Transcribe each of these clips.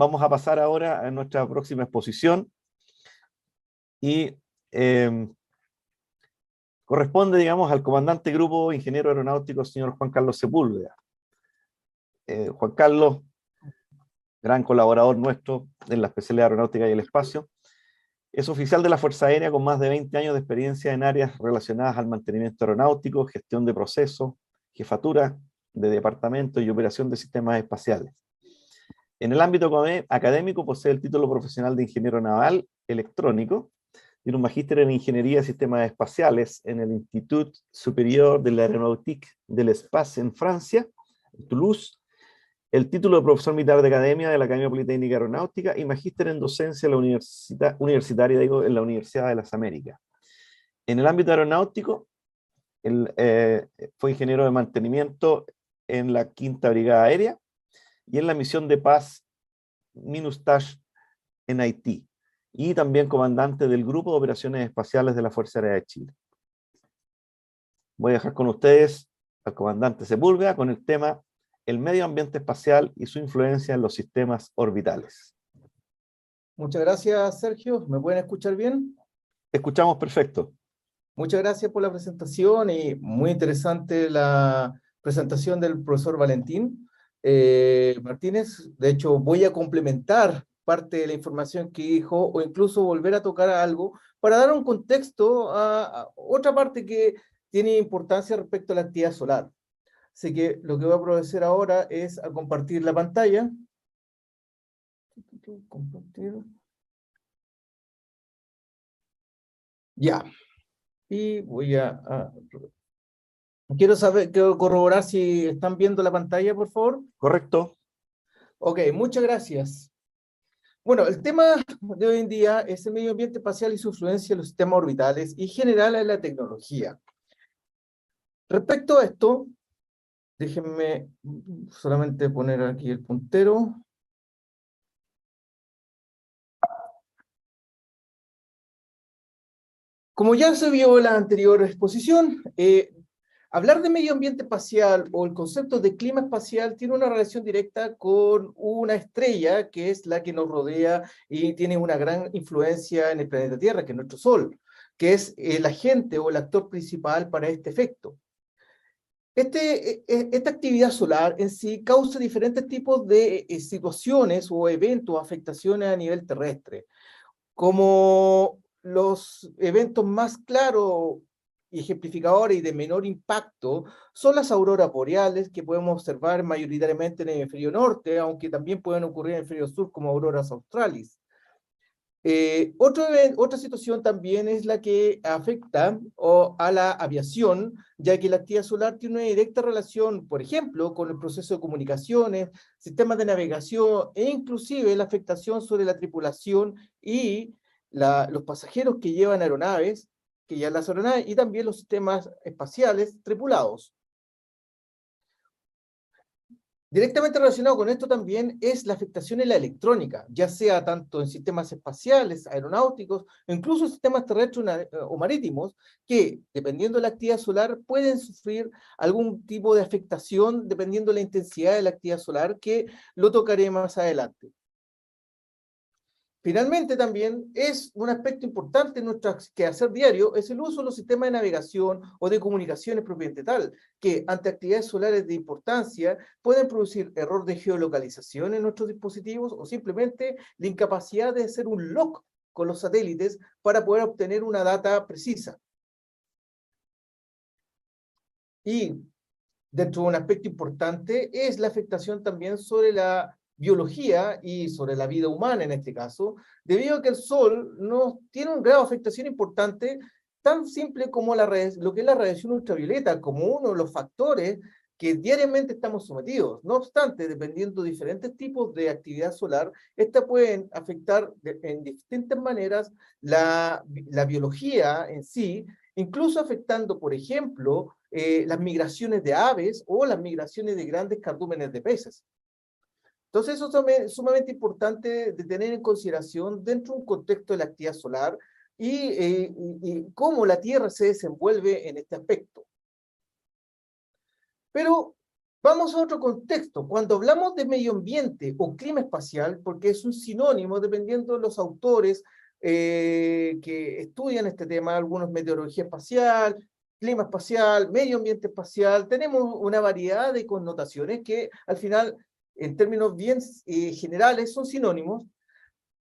vamos a pasar ahora a nuestra próxima exposición y corresponde, digamos, al comandante grupo ingeniero aeronáutico, señor Juan Carlos Sepúlveda. Juan Carlos, gran colaborador nuestro en la especialidad aeronáutica y el espacio, es oficial de la Fuerza Aérea con más de 20 años de experiencia en áreas relacionadas al mantenimiento aeronáutico, gestión de procesos, jefatura de departamento y operación de sistemas espaciales. En el ámbito académico posee el título profesional de ingeniero naval electrónico, tiene un magíster en ingeniería de sistemas espaciales en el Institut Supérieur de l'Aéronautique de l'Espace en Francia, en Toulouse, el título de profesor militar de academia de la Academia Politécnica Aeronáutica y magíster en docencia en la universitaria en la Universidad de las Américas. En el ámbito aeronáutico, fue ingeniero de mantenimiento en la Quinta Brigada Aérea y en la misión de paz MINUSTAH en Haití, y también comandante del Grupo de Operaciones Espaciales de la Fuerza Aérea de Chile. Voy a dejar con ustedes al comandante Sepúlveda con el tema el medio ambiente espacial y su influencia en los sistemas orbitales. Muchas gracias, Sergio. ¿Me pueden escuchar bien? Escuchamos perfecto. Muchas gracias por la presentación y muy interesante la presentación del profesor Valentín Martínez. De hecho, voy a complementar parte de la información que dijo o incluso volver a tocar algo para dar un contexto a otra parte que tiene importancia respecto a la actividad solar. Así que lo que voy a proceder ahora es a compartir la pantalla. Compartir. Ya. Y voy quiero corroborar si están viendo la pantalla, por favor. ¿Correcto? Ok, muchas gracias. Bueno, el tema de hoy en día es el medio ambiente espacial y su influencia en los sistemas orbitales y general en la tecnología. Respecto a esto, déjenme solamente poner aquí el puntero. Como ya se vio en la anterior exposición, hablar de medio ambiente espacial o el concepto de clima espacial tiene una relación directa con una estrella que es la que nos rodea y tiene una gran influencia en el planeta Tierra, que es nuestro Sol, que es el agente o el actor principal para este efecto. Esta actividad solar en sí causa diferentes tipos de situaciones o eventos, afectaciones a nivel terrestre, como los eventos más claros y ejemplificadores y de menor impacto son las auroras boreales que podemos observar mayoritariamente en el hemisferio norte, aunque también pueden ocurrir en el hemisferio sur como auroras australis. Otra situación también es la que afecta a la aviación, ya que la actividad solar tiene una directa relación, por ejemplo, con el proceso de comunicaciones, sistemas de navegación e inclusive la afectación sobre la tripulación y los pasajeros que llevan aeronaves, y también los sistemas espaciales tripulados. Directamente relacionado con esto también es la afectación en la electrónica, ya sea tanto en sistemas espaciales, aeronáuticos, o incluso en sistemas terrestres o marítimos, que, dependiendo de la actividad solar, pueden sufrir algún tipo de afectación dependiendo de la intensidad de la actividad solar, que lo tocaré más adelante. Finalmente, también es un aspecto importante en nuestro quehacer diario, es el uso de los sistemas de navegación o de comunicaciones propiamente tal, que ante actividades solares de importancia pueden producir error de geolocalización en nuestros dispositivos o simplemente la incapacidad de hacer un lock con los satélites para poder obtener una data precisa. Y dentro de un aspecto importante es la afectación también sobre la biología y sobre la vida humana en este caso, debido a que el Sol no tiene un grado de afectación importante, tan simple como lo que es la radiación ultravioleta, como uno de los factores que diariamente estamos sometidos. No obstante, dependiendo de diferentes tipos de actividad solar, estas pueden afectar en distintas maneras la biología en sí, incluso afectando, por ejemplo, las migraciones de aves o las migraciones de grandes cardúmenes de peces. Entonces, eso es sumamente importante de tener en consideración dentro de un contexto de la actividad solar y cómo la Tierra se desenvuelve en este aspecto. Pero Vamos a otro contexto. Cuando hablamos de medio ambiente o clima espacial, porque es un sinónimo dependiendo de los autores que estudian este tema, algunos meteorología espacial, clima espacial, medio ambiente espacial, tenemos una variedad de connotaciones que al final, en términos bien generales, son sinónimos.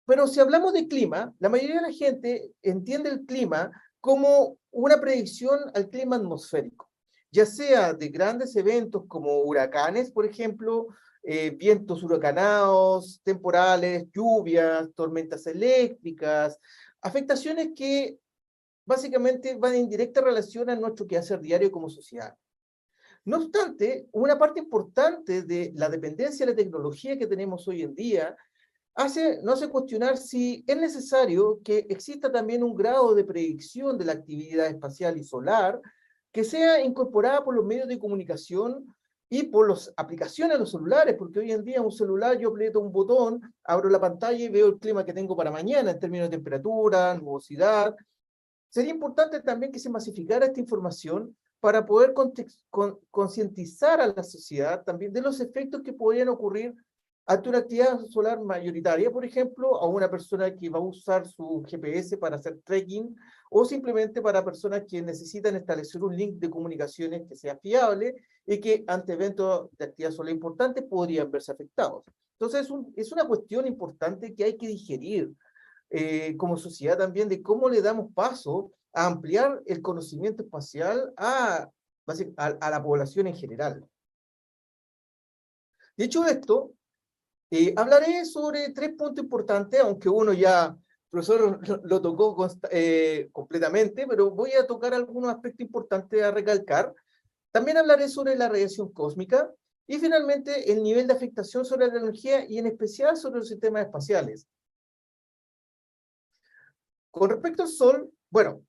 Pero si hablamos de clima, la mayoría de la gente entiende el clima como una predicción al clima atmosférico, ya sea de grandes eventos como huracanes, por ejemplo, vientos huracanados, temporales, lluvias, tormentas eléctricas, afectaciones que básicamente van en directa relación a nuestro quehacer diario como sociedad. No obstante, una parte importante de la dependencia de la tecnología que tenemos hoy en día no hace cuestionar si es necesario que exista también un grado de predicción de la actividad espacial y solar que sea incorporada por los medios de comunicación y por las aplicaciones de los celulares, porque hoy en día un celular yo aprieto un botón, abro la pantalla y veo el clima que tengo para mañana en términos de temperatura, nubosidad. Sería importante también que se masificara esta información para poder concientizar a la sociedad también de los efectos que podrían ocurrir ante una actividad solar mayoritaria, por ejemplo, a una persona que va a usar su GPS para hacer trekking, o simplemente para personas que necesitan establecer un link de comunicaciones que sea fiable y que ante eventos de actividad solar importantes podrían verse afectados. Entonces es una cuestión importante que hay que digerir como sociedad también, de cómo le damos paso a ampliar el conocimiento espacial a la población en general. Dicho esto, hablaré sobre 3 puntos importantes, aunque uno ya, el profesor lo tocó completamente, pero voy a tocar algunos aspectos importantes a recalcar. También hablaré sobre la radiación cósmica y finalmente el nivel de afectación sobre la energía y en especial sobre los sistemas espaciales. Con respecto al Sol, bueno,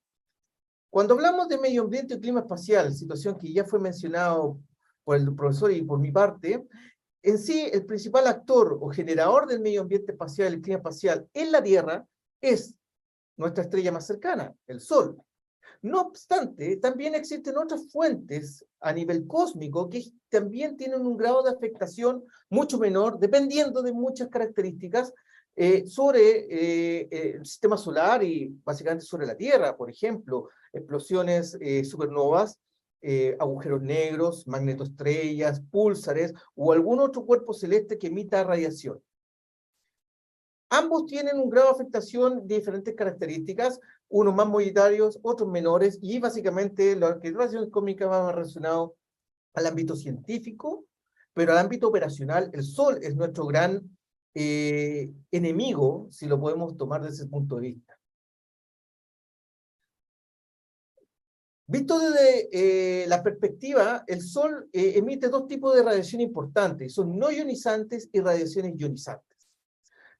cuando hablamos de medio ambiente y clima espacial, situación que ya fue mencionado por el profesor y por mi parte, en sí, el principal actor o generador del medio ambiente espacial, el clima espacial, en la Tierra, es nuestra estrella más cercana, el Sol. No obstante, también existen otras fuentes a nivel cósmico que también tienen un grado de afectación mucho menor, dependiendo de muchas características sobre el sistema solar y básicamente sobre la Tierra. Por ejemplo, explosiones supernovas, agujeros negros, magnetoestrellas, púlsares o algún otro cuerpo celeste que emita radiación. Ambos tienen un grado de afectación de diferentes características, unos más mayoritarios, otros menores, y básicamente la radiación cósmica va más relacionado al ámbito científico, pero al ámbito operacional, el Sol es nuestro gran enemigo, si lo podemos tomar desde ese punto de vista. Visto desde la perspectiva, el Sol emite 2 tipos de radiación importantes, son no ionizantes y radiaciones ionizantes.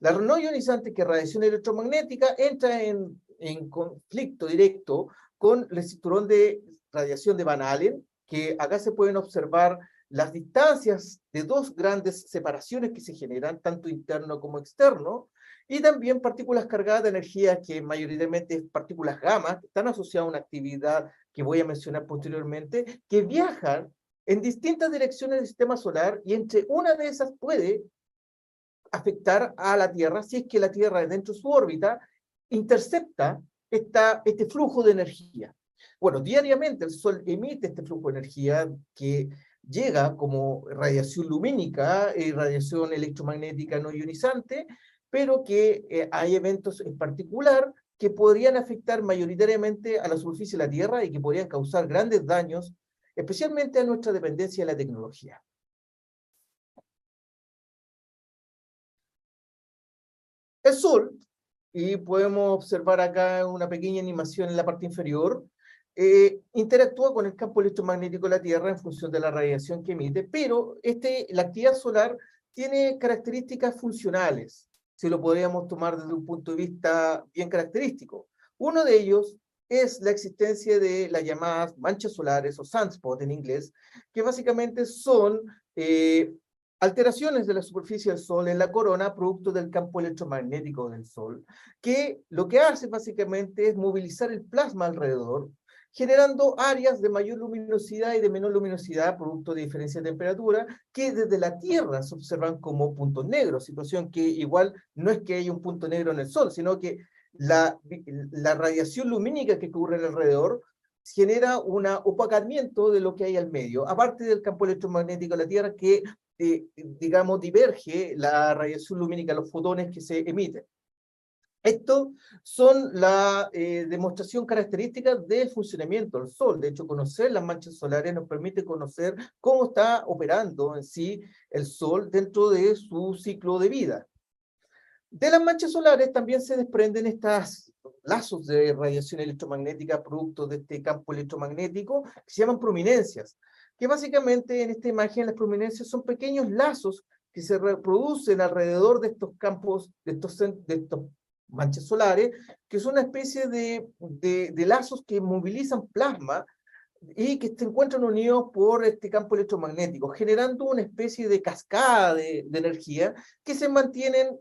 La no ionizante, que es radiación electromagnética, entra en conflicto directo con el cinturón de radiación de Van Allen, que acá se pueden observar las distancias de 2 grandes separaciones que se generan, tanto interno como externo, y también partículas cargadas de energía, que mayoritariamente es partículas gamma, que están asociadas a una actividad que voy a mencionar posteriormente, que viajan en distintas direcciones del sistema solar, y entre una de esas puede afectar a la Tierra si es que la Tierra, dentro de su órbita, intercepta este flujo de energía. Bueno, diariamente el Sol emite este flujo de energía que llega como radiación lumínica y radiación electromagnética no ionizante, pero que hay eventos en particular que podrían afectar mayoritariamente a la superficie de la Tierra y que podrían causar grandes daños, especialmente a nuestra dependencia de la tecnología. El Sol, y podemos observar acá una pequeña animación en la parte inferior, interactúa con el campo electromagnético de la Tierra en función de la radiación que emite, pero la actividad solar tiene características funcionales, si lo podríamos tomar desde un punto de vista bien característico. Uno de ellos es la existencia de las llamadas manchas solares o sunspots en inglés, que básicamente son alteraciones de la superficie del Sol en la corona, producto del campo electromagnético del Sol, que lo que hace básicamente es movilizar el plasma alrededor, generando áreas de mayor luminosidad y de menor luminosidad, producto de diferencia de temperatura, que desde la Tierra se observan como puntos negros, situación que igual no es que haya un punto negro en el Sol, sino que la radiación lumínica que ocurre alrededor genera un opacamiento de lo que hay al medio, aparte del campo electromagnético de la Tierra que, digamos, diverge la radiación lumínica, los fotones que se emiten. Estos son la demostración característica del funcionamiento del Sol. De hecho, conocer las manchas solares nos permite conocer cómo está operando en sí el Sol dentro de su ciclo de vida. De las manchas solares también se desprenden estos lazos de radiación electromagnética producto de este campo electromagnético que se llaman prominencias, que básicamente en esta imagen las prominencias son pequeños lazos que se reproducen alrededor de estos campos, de estos manchas solares, que son una especie de lazos que movilizan plasma y que se encuentran unidos por este campo electromagnético, generando una especie de cascada de energía que se mantienen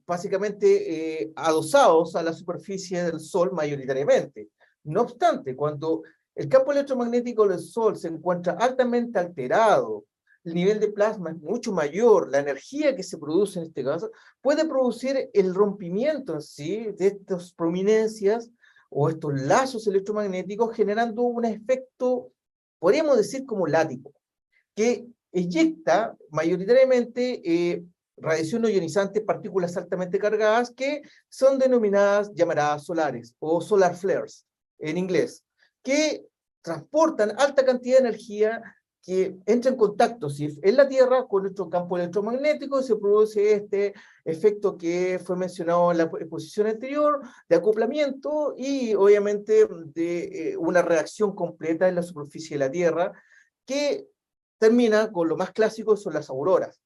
básicamente adosados a la superficie del Sol mayoritariamente. No obstante, cuando el campo electromagnético del Sol se encuentra altamente alterado, el nivel de plasma es mucho mayor, la energía que se produce en este caso, puede producir el rompimiento en sí de estas prominencias o estos lazos electromagnéticos, generando un efecto, podríamos decir, como látigo, que eyecta mayoritariamente radiación no ionizante, partículas altamente cargadas, que son denominadas llamaradas solares, o solar flares, en inglés, que transportan alta cantidad de energía que entra en contacto en la Tierra con nuestro campo electromagnético y se produce este efecto que fue mencionado en la exposición anterior, de acoplamiento y obviamente de una reacción completa en la superficie de la Tierra, que termina con lo más clásico, son las auroras.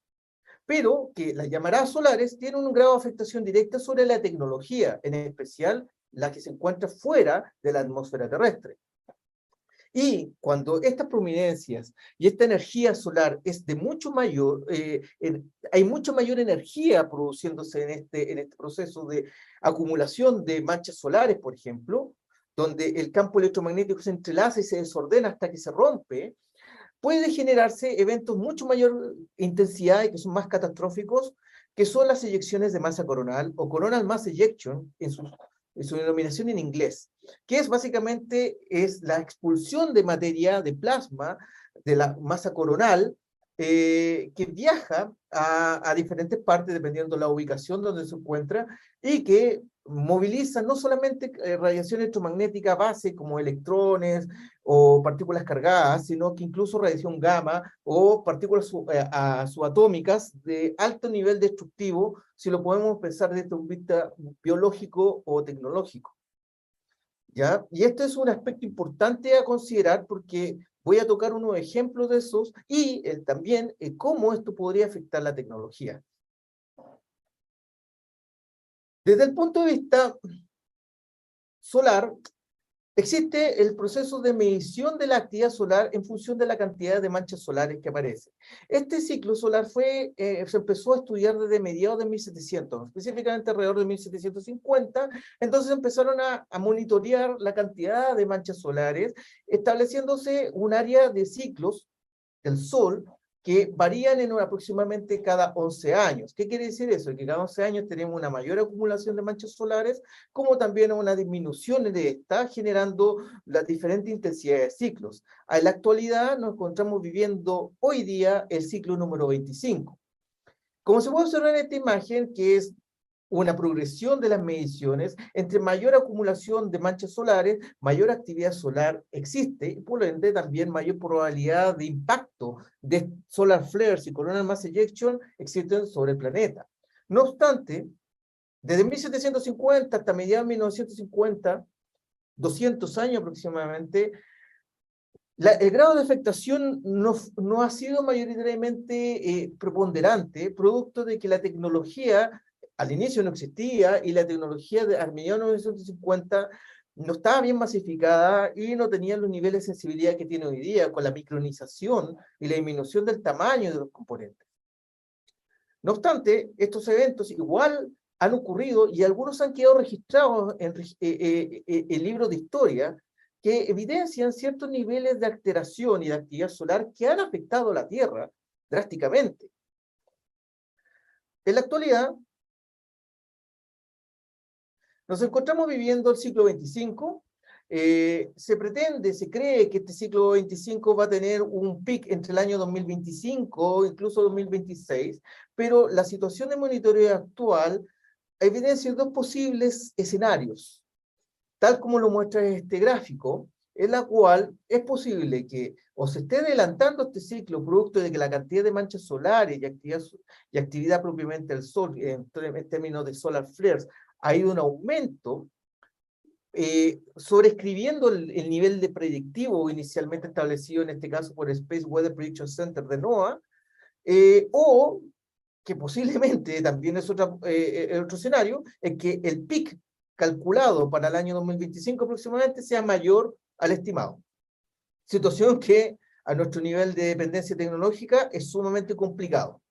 Pero que las llamaradas solares tienen un grado de afectación directa sobre la tecnología, en especial la que se encuentra fuera de la atmósfera terrestre. Y cuando estas prominencias y esta energía solar es de mucho mayor, hay mucha mayor energía produciéndose en este proceso de acumulación de manchas solares, por ejemplo, donde el campo electromagnético se entrelaza y se desordena hasta que se rompe, puede generarse eventos mucho mayor intensidad y que son más catastróficos, que son las eyecciones de masa coronal o coronal mass ejection en su denominación en inglés, que es básicamente la expulsión de materia, de plasma, de la masa coronal, que viaja a diferentes partes dependiendo de la ubicación donde se encuentra y que moviliza no solamente radiación electromagnética base como electrones o partículas cargadas, sino que incluso radiación gamma o partículas subatómicas de alto nivel destructivo, si lo podemos pensar desde un punto de vista biológico o tecnológico. ¿Ya? Y este es un aspecto importante a considerar porque voy a tocar unos ejemplos de esos y también cómo esto podría afectar la tecnología. Desde el punto de vista solar, existe el proceso de medición de la actividad solar en función de la cantidad de manchas solares que aparecen. Este ciclo solar se empezó a estudiar desde mediados de 1700, específicamente alrededor de 1750, entonces empezaron a monitorear la cantidad de manchas solares, estableciéndose un área de ciclos del Sol que varían en aproximadamente cada 11 años. ¿Qué quiere decir eso? Que cada 11 años tenemos una mayor acumulación de manchas solares, como también una disminución de esta, generando las diferentes intensidades de ciclos. En la actualidad nos encontramos viviendo hoy día el ciclo número 25. Como se puede observar en esta imagen, que es una progresión de las mediciones, entre mayor acumulación de manchas solares, mayor actividad solar existe, y por ende también mayor probabilidad de impacto de solar flares y coronal mass ejection existen sobre el planeta. No obstante, desde 1750 hasta mediados de 1950, 200 años aproximadamente, el grado de afectación no ha sido mayoritariamente preponderante, producto de que la tecnología al inicio no existía y la tecnología a mediados de 1950 no estaba bien masificada y no tenía los niveles de sensibilidad que tiene hoy día con la micronización y la disminución del tamaño de los componentes. No obstante, estos eventos igual han ocurrido y algunos han quedado registrados en libros de historia que evidencian ciertos niveles de alteración y de actividad solar que han afectado a la Tierra drásticamente. En la actualidad, nos encontramos viviendo el siglo XXV. Se cree que este siglo XXV va a tener un pic entre el año 2025, incluso 2026, pero la situación de monitoreo actual evidencia dos posibles escenarios, tal como lo muestra este gráfico, en la cual es posible que o se esté adelantando este ciclo producto de que la cantidad de manchas solares y actividad propiamente del Sol, en términos de solar flares, ha ido en aumento, sobreescribiendo el nivel de predictivo inicialmente establecido en este caso por el Space Weather Prediction Center de NOAA, o que posiblemente también es otro escenario, es que el pic calculado para el año 2025 aproximadamente sea mayor al estimado. Situación que a nuestro nivel de dependencia tecnológica es sumamente complicado.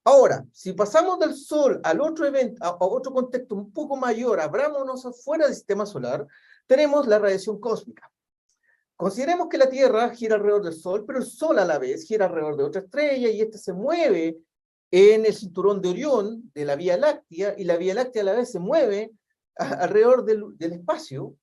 Ahora, si pasamos del Sol al otro evento, a otro contexto un poco mayor, abrámonos afuera del sistema solar, tenemos la radiación cósmica. Consideremos que la Tierra gira alrededor del Sol, pero el Sol a la vez gira alrededor de otra estrella y ésta se mueve en el cinturón de Orión de la Vía Láctea, y la Vía Láctea a la vez se mueve alrededor del espacio,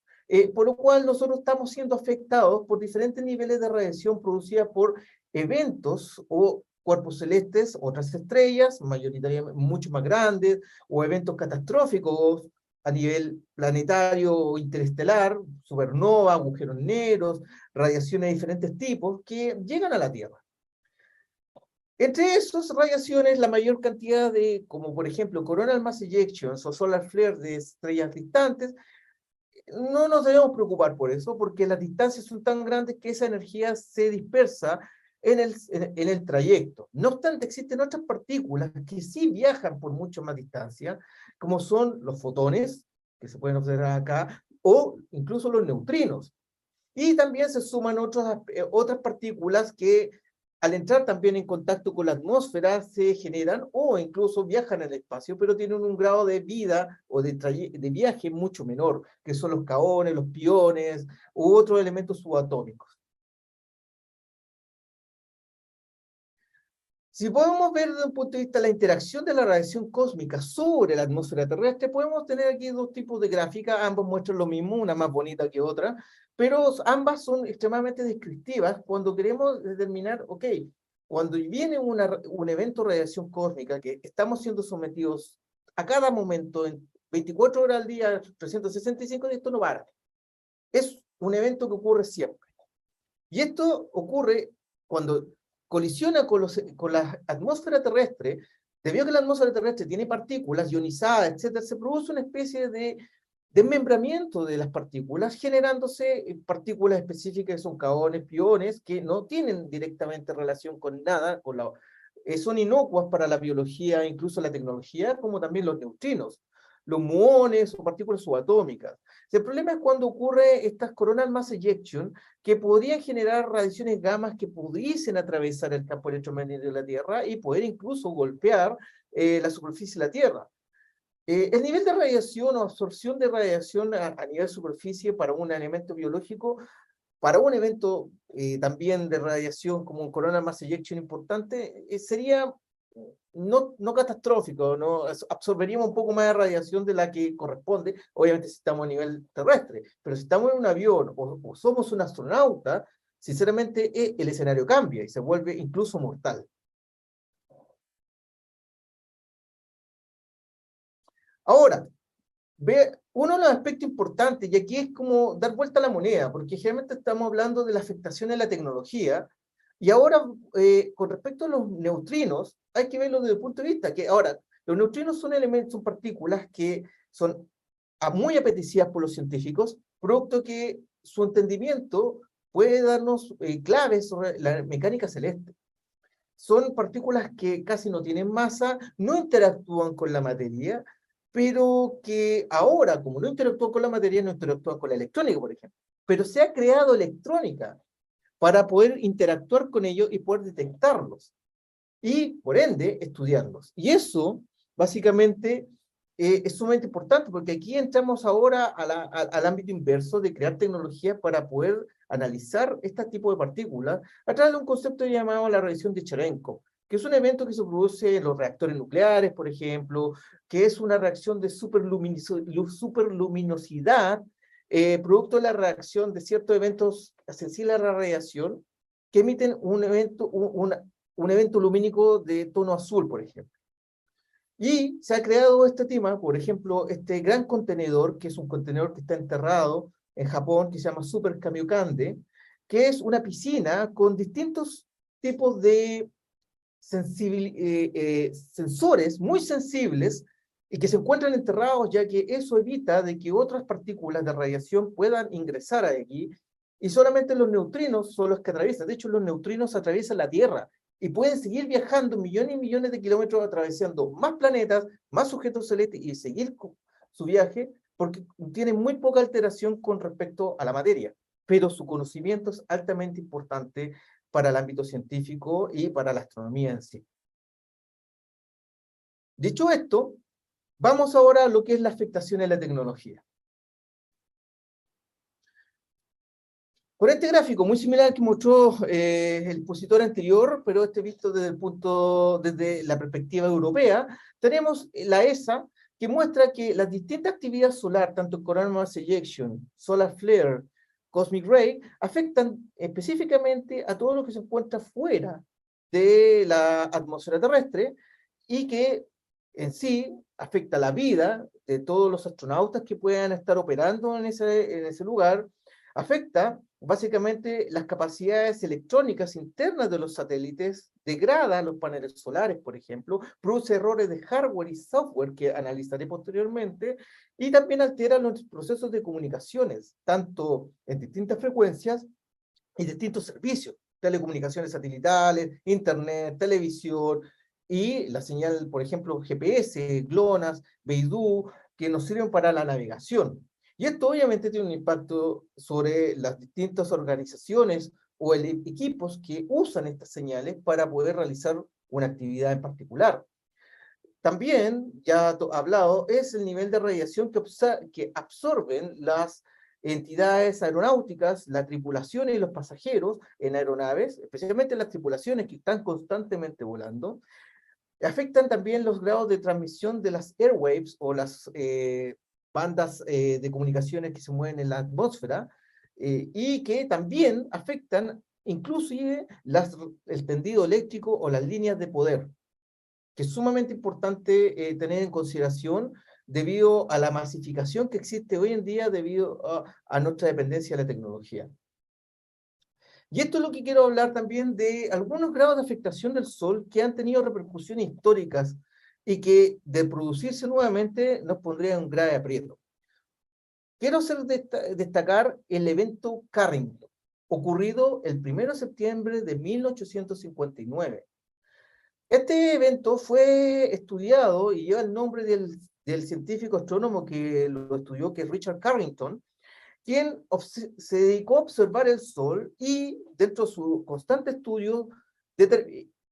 por lo cual nosotros estamos siendo afectados por diferentes niveles de radiación producida por eventos o cuerpos celestes, otras estrellas, mayoritariamente mucho más grandes, o eventos catastróficos a nivel planetario o interestelar, supernova, agujeros negros, radiaciones de diferentes tipos que llegan a la Tierra. Entre esas radiaciones, la mayor cantidad de, como por ejemplo, coronal mass ejections o solar flares de estrellas distantes, no nos debemos preocupar por eso, porque las distancias son tan grandes que esa energía se dispersa en el trayecto. No obstante, existen otras partículas que sí viajan por mucho más distancia, como son los fotones, que se pueden observar acá, o incluso los neutrinos. Y también se suman otras partículas que al entrar también en contacto con la atmósfera se generan o incluso viajan en el espacio, pero tienen un grado de vida o de viaje mucho menor, que son los kaones, los piones u otros elementos subatómicos. Si podemos ver desde un punto de vista la interacción de la radiación cósmica sobre la atmósfera terrestre, podemos tener aquí dos tipos de gráficas, ambos muestran lo mismo, una más bonita que otra, pero ambas son extremadamente descriptivas cuando queremos determinar, ok, cuando viene un evento de radiación cósmica que estamos siendo sometidos a cada momento, en 24 horas al día, 365 días, esto no para. Es un evento que ocurre siempre. Y esto ocurre cuando colisiona con la atmósfera terrestre. Debido a que la atmósfera terrestre tiene partículas ionizadas, etcétera, se produce una especie de desmembramiento de las partículas, generándose partículas específicas que son kaones, piones, que no tienen directamente relación con nada, son inocuas para la biología, incluso la tecnología, como también los neutrinos, los muones o partículas subatómicas. El problema es cuando ocurre estas coronal mass ejection, que podrían generar radiaciones gamas que pudiesen atravesar el campo electromagnético de la Tierra y poder incluso golpear la superficie de la Tierra. El nivel de radiación o absorción de radiación a nivel superficie para un elemento biológico, para un evento también de radiación como un coronal mass ejection importante, sería no catastrófico, no absorberíamos un poco más de radiación de la que corresponde, obviamente si estamos a nivel terrestre, pero si estamos en un avión o somos un astronauta, sinceramente el escenario cambia y se vuelve incluso mortal. Ahora, uno de los aspectos importantes, y aquí es como dar vuelta a la moneda, porque generalmente estamos hablando de la afectación de la tecnología, y ahora, con respecto a los neutrinos, hay que verlo desde el punto de vista que ahora, los neutrinos son elementos, son partículas que son muy apetecidas por los científicos, producto que su entendimiento puede darnos claves sobre la mecánica celeste. Son partículas que casi no tienen masa, no interactúan con la materia, pero que ahora, como no interactúan con la materia, no interactúan con la electrónica, por ejemplo. Pero se ha creado electrónica para poder interactuar con ellos y poder detectarlos. y, por ende, estudiarlos. Y eso, básicamente, es sumamente importante, porque aquí entramos ahora al ámbito inverso de crear tecnología para poder analizar este tipo de partículas a través de un concepto llamado la radiación de Cherenkov, que es un evento que se produce en los reactores nucleares, por ejemplo, que es una reacción de superluminosidad, producto de la reacción de ciertos eventos sensibles a la radiación, que emiten un evento lumínico de tono azul, por ejemplo. Y se ha creado este tema, por ejemplo, este gran contenedor, que es un contenedor que está enterrado en Japón, que se llama Super Kamiokande, que es una piscina con distintos tipos de sensores muy sensibles y que se encuentran enterrados, ya que eso evita de que otras partículas de radiación puedan ingresar aquí, y solamente los neutrinos son los que atraviesan. De hecho, los neutrinos atraviesan la Tierra y pueden seguir viajando millones y millones de kilómetros atravesando más planetas, más objetos celestes y seguir su viaje, porque tienen muy poca alteración con respecto a la materia, pero su conocimiento es altamente importante para el ámbito científico y para la astronomía en sí. Dicho esto, vamos ahora a lo que es la afectación en la tecnología. Con este gráfico, muy similar al que mostró el expositor anterior, pero visto desde la perspectiva europea, tenemos la ESA, que muestra que las distintas actividades solar, tanto coronal mass ejection, solar flare, cosmic ray, afectan específicamente a todo lo que se encuentra fuera de la atmósfera terrestre, y que en sí afecta la vida de todos los astronautas que puedan estar operando en ese lugar, afecta básicamente las capacidades electrónicas internas de los satélites, degrada los paneles solares, por ejemplo, produce errores de hardware y software que analizaré posteriormente, y también altera los procesos de comunicaciones, tanto en distintas frecuencias y distintos servicios, telecomunicaciones satelitales, internet, televisión, y la señal, por ejemplo, GPS, GLONASS, Beidou, que nos sirven para la navegación. Y esto obviamente tiene un impacto sobre las distintas organizaciones o equipos que usan estas señales para poder realizar una actividad en particular. También, ya hablado, es el nivel de radiación que absorben las entidades aeronáuticas, la tripulación y los pasajeros en aeronaves, especialmente las tripulaciones que están constantemente volando. Afectan también los grados de transmisión de las airwaves o las bandas de comunicaciones que se mueven en la atmósfera, y que también afectan inclusive el tendido eléctrico o las líneas de poder, que es sumamente importante tener en consideración debido a la masificación que existe hoy en día debido a nuestra dependencia de la tecnología. Y esto es lo que quiero hablar también de algunos grados de afectación del Sol que han tenido repercusiones históricas y que, de producirse nuevamente, nos pondría en un grave aprieto. Quiero destacar el evento Carrington, ocurrido el 1 de septiembre de 1859. Este evento fue estudiado y lleva el nombre del científico astrónomo que lo estudió, que es Richard Carrington, quien se dedicó a observar el Sol y, dentro de su constante estudio,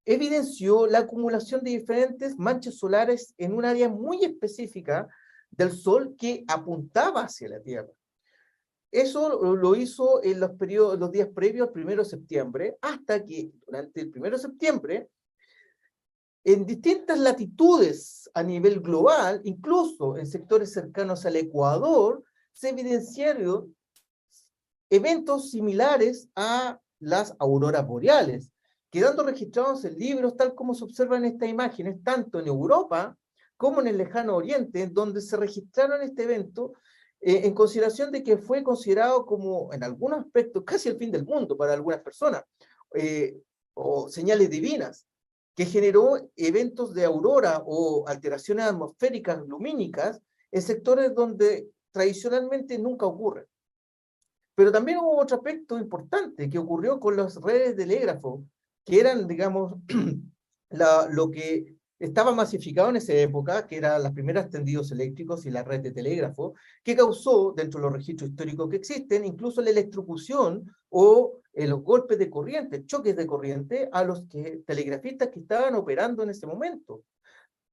evidenció la acumulación de diferentes manchas solares en un área muy específica del Sol que apuntaba hacia la Tierra. Eso lo hizo en los días previos al 1 de septiembre, hasta que durante el 1 de septiembre, en distintas latitudes a nivel global, incluso en sectores cercanos al Ecuador, se evidenciaron eventos similares a las auroras boreales, quedando registrados en libros tal como se observan en estas imágenes, tanto en Europa como en el lejano oriente, donde se registraron este evento, en consideración de que fue considerado como, en algunos aspectos, casi el fin del mundo para algunas personas, o señales divinas, que generó eventos de aurora o alteraciones atmosféricas lumínicas en sectores donde tradicionalmente nunca ocurren. Pero también hubo otro aspecto importante que ocurrió con las redes de telégrafo, que eran, digamos, lo que estaba masificado en esa época, que eran los primeros tendidos eléctricos y la red de telégrafo, que causó, dentro de los registros históricos que existen, incluso la electrocución o los golpes de corriente, choques de corriente a los telegrafistas que estaban operando en ese momento,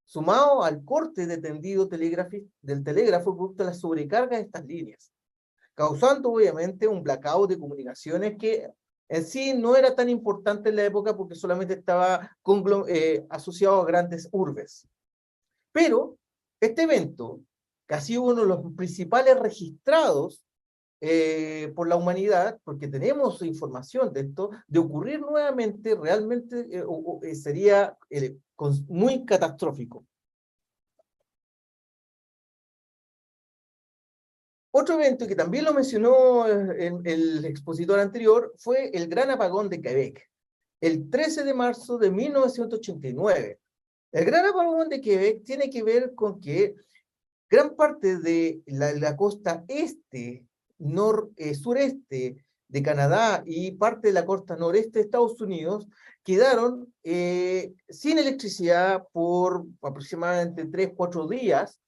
sumado al corte de tendido del telégrafo producto de la sobrecarga de estas líneas, causando obviamente un blackout de comunicaciones que en sí no era tan importante en la época porque solamente estaba asociado a grandes urbes. Pero este evento, que ha sido uno de los principales registrados por la humanidad, porque tenemos información de esto, de ocurrir nuevamente, realmente sería muy catastrófico. Otro evento que también lo mencionó el expositor anterior fue el Gran Apagón de Quebec, el 13 de marzo de 1989. El Gran Apagón de Quebec tiene que ver con que gran parte de la costa sureste de Canadá y parte de la costa noreste de Estados Unidos quedaron sin electricidad por aproximadamente 3-4 días,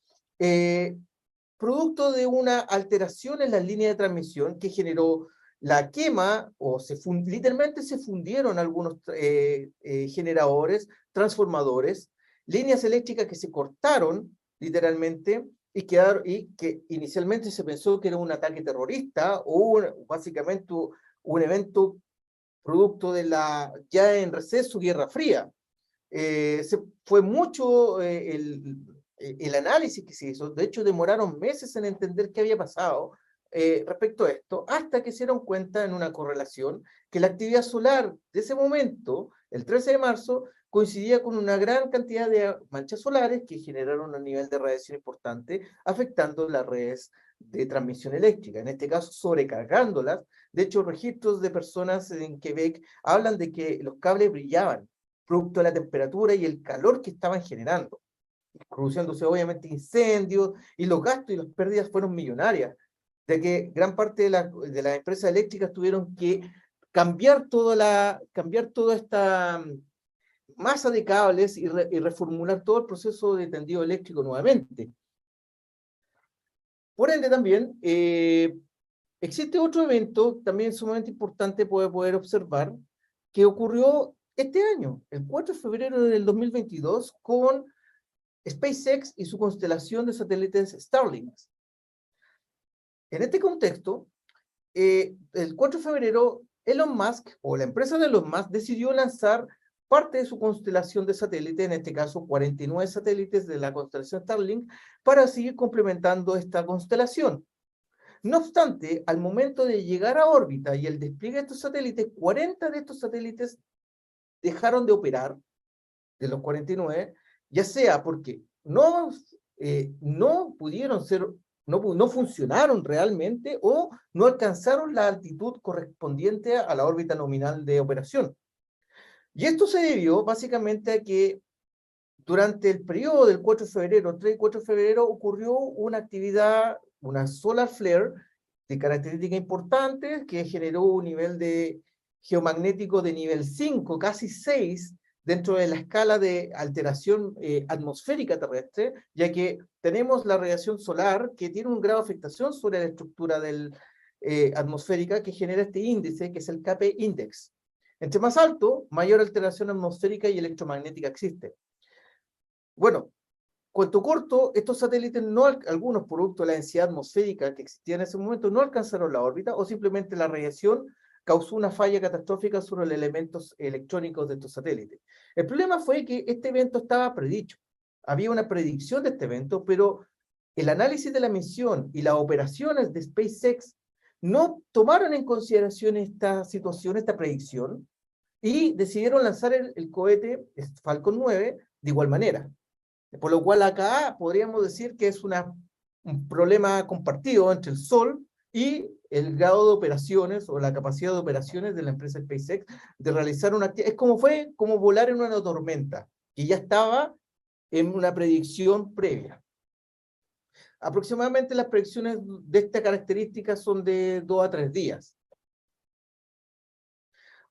producto de una alteración en la línea de transmisión que generó la quema, o literalmente se fundieron algunos generadores, transformadores, líneas eléctricas que se cortaron literalmente y que inicialmente se pensó que era un ataque terrorista o básicamente un evento producto de la ya en receso Guerra Fría. Fue mucho el análisis que se hizo, de hecho demoraron meses en entender qué había pasado respecto a esto, hasta que se dieron cuenta en una correlación que la actividad solar de ese momento, el 13 de marzo, coincidía con una gran cantidad de manchas solares que generaron un nivel de radiación importante, afectando las redes de transmisión eléctrica, en este caso sobrecargándolas. De hecho, registros de personas en Quebec hablan de que los cables brillaban, producto de la temperatura y el calor que estaban generando, produciéndose obviamente incendios, y los gastos y las pérdidas fueron millonarias, de que gran parte de las empresas eléctricas tuvieron que cambiar toda esta masa de cables y reformular todo el proceso de tendido eléctrico nuevamente. Por ende también existe otro evento también sumamente importante poder observar que ocurrió este año, el 4 de febrero del 2022, con SpaceX y su constelación de satélites Starlink. En este contexto, el 4 de febrero, Elon Musk, o la empresa de Elon Musk, decidió lanzar parte de su constelación de satélites, en este caso 49 satélites de la constelación Starlink, para seguir complementando esta constelación. No obstante, al momento de llegar a órbita y el despliegue de estos satélites, 40 de estos satélites dejaron de operar, de los 49, ya sea porque no pudieron ser, no funcionaron realmente o no alcanzaron la altitud correspondiente a la órbita nominal de operación. Y esto se debió básicamente a que durante el periodo del 4 de febrero, 3 y 4 de febrero, ocurrió una actividad, una solar flare de características importantes que generó un nivel de geomagnético de nivel 5, casi 6, dentro de la escala de alteración atmosférica terrestre, ya que tenemos la radiación solar que tiene un grado de afectación sobre la estructura atmosférica que genera este índice, que es el KP Index. Entre más alto, mayor alteración atmosférica y electromagnética existe. Bueno, cuento corto, estos satélites, algunos producto de la densidad atmosférica que existía en ese momento, no alcanzaron la órbita, o simplemente la radiación causó una falla catastrófica sobre los elementos electrónicos de estos satélites. El problema fue que este evento estaba predicho. Había una predicción de este evento, pero el análisis de la misión y las operaciones de SpaceX no tomaron en consideración esta situación, esta predicción, y decidieron lanzar el cohete Falcon 9 de igual manera. Por lo cual acá podríamos decir que es un problema compartido entre el Sol y el grado de operaciones o la capacidad de operaciones de la empresa SpaceX de realizar una actividad. Fue como volar en una tormenta, que ya estaba en una predicción previa. Aproximadamente las predicciones de esta característica son de 2 a 3 días.